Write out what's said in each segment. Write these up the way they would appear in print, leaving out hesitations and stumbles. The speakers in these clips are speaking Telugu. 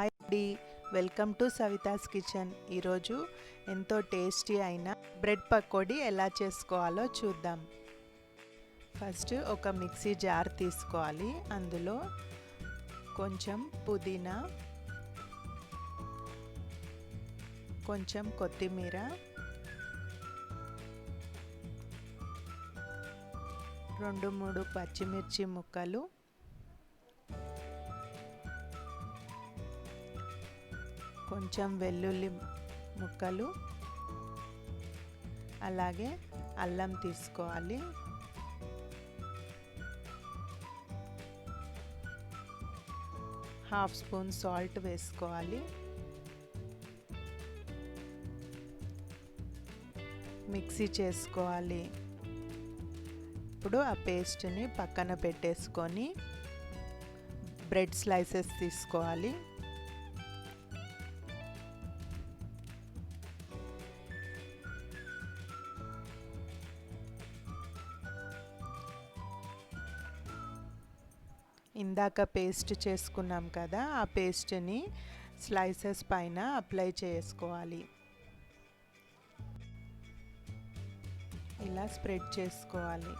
హాయ్ అండి, వెల్కమ్ టు సవితాస్ కిచెన్. ఈరోజు ఎంతో టేస్టీ అయిన బ్రెడ్ పకోడీ ఎలా చేసుకోవాలో చూద్దాం. ఫస్ట్ ఒక మిక్సీ జార్ తీసుకోవాలి. అందులో కొంచెం పుదీనా, కొంచెం కొత్తిమీర, 2-3 పచ్చిమిర్చి ముక్కలు, కొంచెం వెల్లుల్లి ముక్కలు, అలాగే అల్లం తీసుకోవాలి. హాఫ్ స్పూన్ సాల్ట్ వేసుకోవాలి. మిక్సీ చేసుకోవాలి. ఇప్పుడు ఆ పేస్ట్ని పక్కన పెట్టేసుకొని బ్రెడ్ స్లైసెస్ తీసుకోవాలి. ఇందాక పేస్ట్ చేసుకున్నాం కదా, ఆ పేస్ట్ని స్లైసెస్ పైన అప్లై చేసుకోవాలి. ఇలా స్ప్రెడ్ చేసుకోవాలి.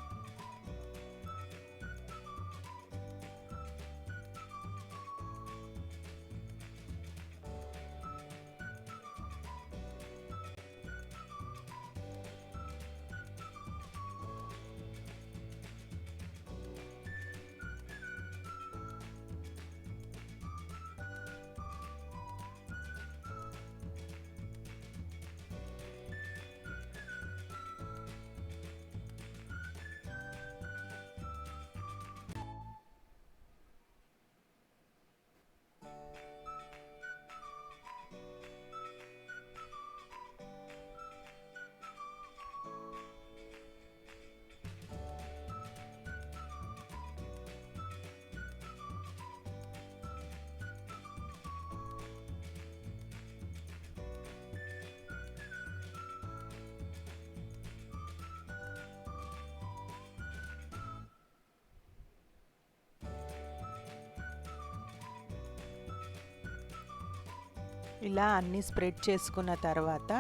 ఇలా అన్నీ స్ప్రెడ్ చేసుకున్న తర్వాత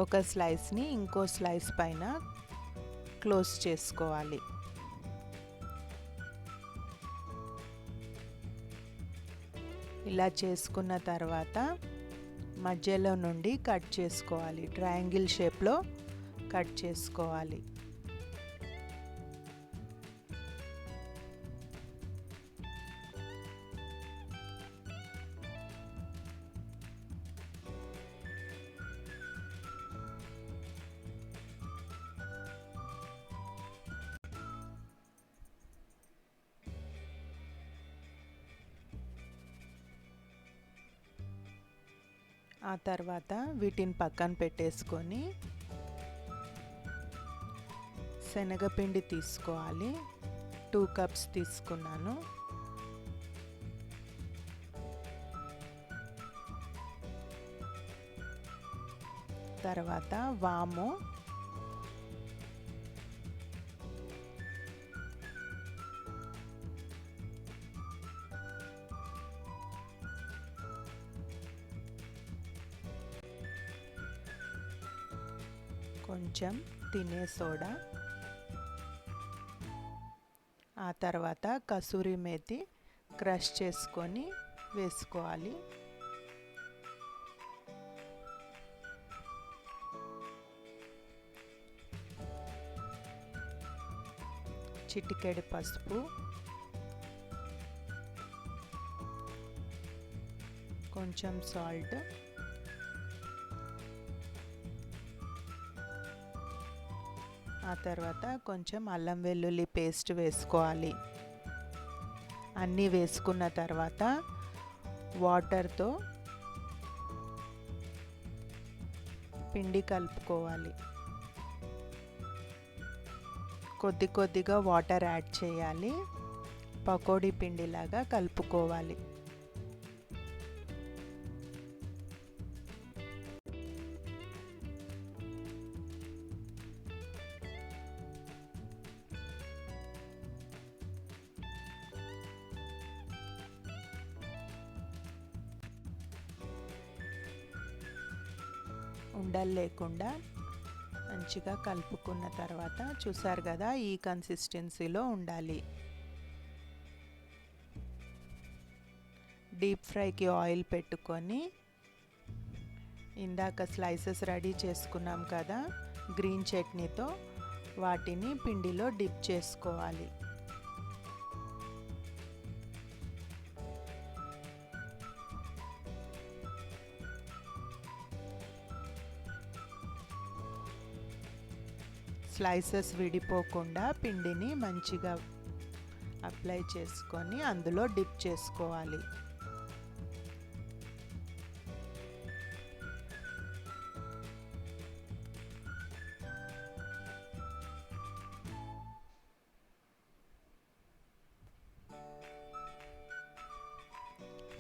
ఒక స్లైస్ని ఇంకో స్లైస్ పైన క్లోజ్ చేసుకోవాలి. ఇలా చేసుకున్న తర్వాత మధ్యలో నుండి కట్ చేసుకోవాలి. ట్రయాంగిల్ షేప్లో కట్ చేసుకోవాలి. ఆ తర్వాత వీటిని పక్కన పెట్టేసుకొని శనగపిండి తీసుకోవాలి. 2 కప్స్ తీసుకున్నాను. తర్వాత వాము, కొంచెం తినే సోడా, ఆ తర్వాత కసూరి మేతి క్రష్ చేసుకొని వేసుకోవాలి. చిటికెడు పసుపు, కొంచెం సాల్ట్, ఆ తర్వాత కొంచెం అల్లం వెల్లుల్లి పేస్ట్ వేసుకోవాలి. అన్నీ వేసుకున్న తర్వాత వాటర్తో పిండి కలుపుకోవాలి. కొద్ది కొద్దిగా వాటర్ యాడ్ చేయాలి. పకోడీ పిండిలాగా కలుపుకోవాలి. ఉండలు లేకుండా మంచిగా కలుపుకున్న తర్వాత చూసారు కదా, ఈ కన్సిస్టెన్సీలో ఉండాలి. డీప్ ఫ్రైకి ఆయిల్ పెట్టుకొని ఇందాక స్లైసెస్ రెడీ చేసుకున్నాం కదా గ్రీన్ చట్నీతో, వాటిని పిండిలో డిప్ చేసుకోవాలి. స్లైసెస్ విడిపోకుండా పిండిని మంచిగా అప్లై చేసుకొని అందులో డిప్ చేసుకోవాలి.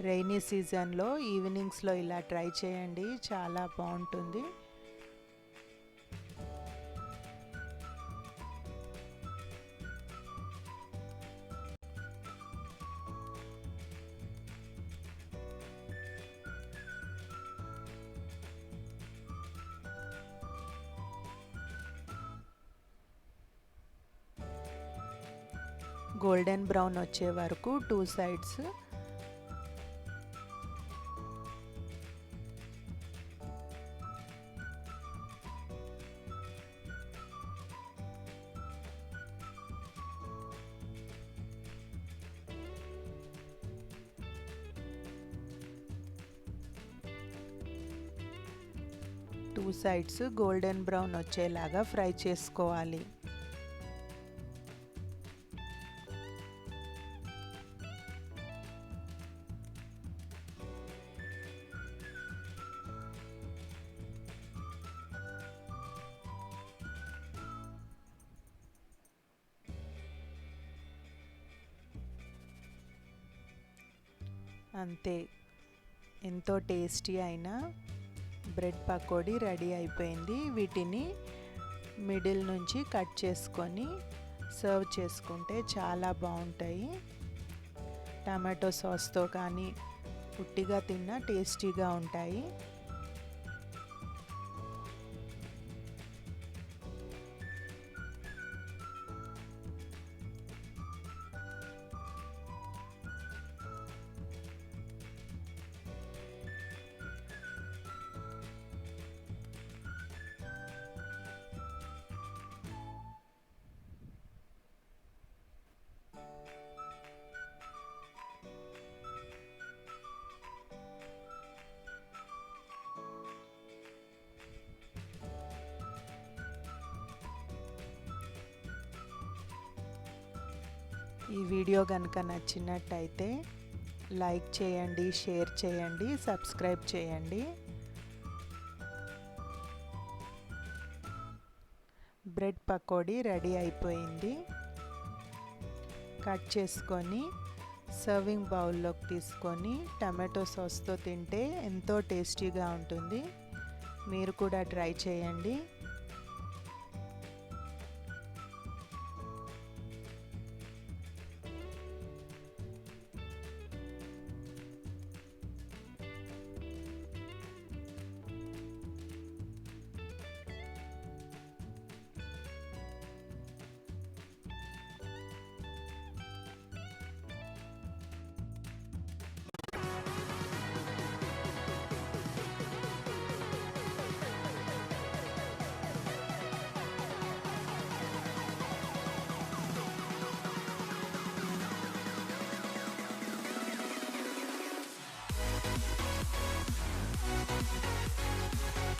రైనీ సీజన్లో ఈవినింగ్స్లో ఇలా ట్రై చేయండి, చాలా బాగుంటుంది. గోల్డెన్ బ్రౌన్ వచ్చే వరకు 2 సైడ్స్ గోల్డెన్ బ్రౌన్ వచ్చేలాగా ఫ్రై చేసుకోవాలి. అంతే, ఎంతో టేస్టీ అయిన బ్రెడ్ పకోడీ రెడీ అయిపోయింది. వీటిని మిడిల్ నుంచి కట్ చేసుకొని సర్వ్ చేసుకుంటే చాలా బాగుంటాయి. టమాటో సాస్తో కానీ ఉట్టిగా తిన్నా టేస్టీగా ఉంటాయి. ఈ వీడియో కనుక నచ్చినట్టయితే లైక్ చేయండి, షేర్ చేయండి, సబ్స్క్రైబ్ చేయండి. బ్రెడ్ పకోడీ రెడీ అయిపోయింది. కట్ చేసుకొని సర్వింగ్ బౌల్లోకి తీసుకొని టమాటో సాస్తో తింటే ఎంతో టేస్టీగా ఉంటుంది. మీరు కూడా ట్రై చేయండి.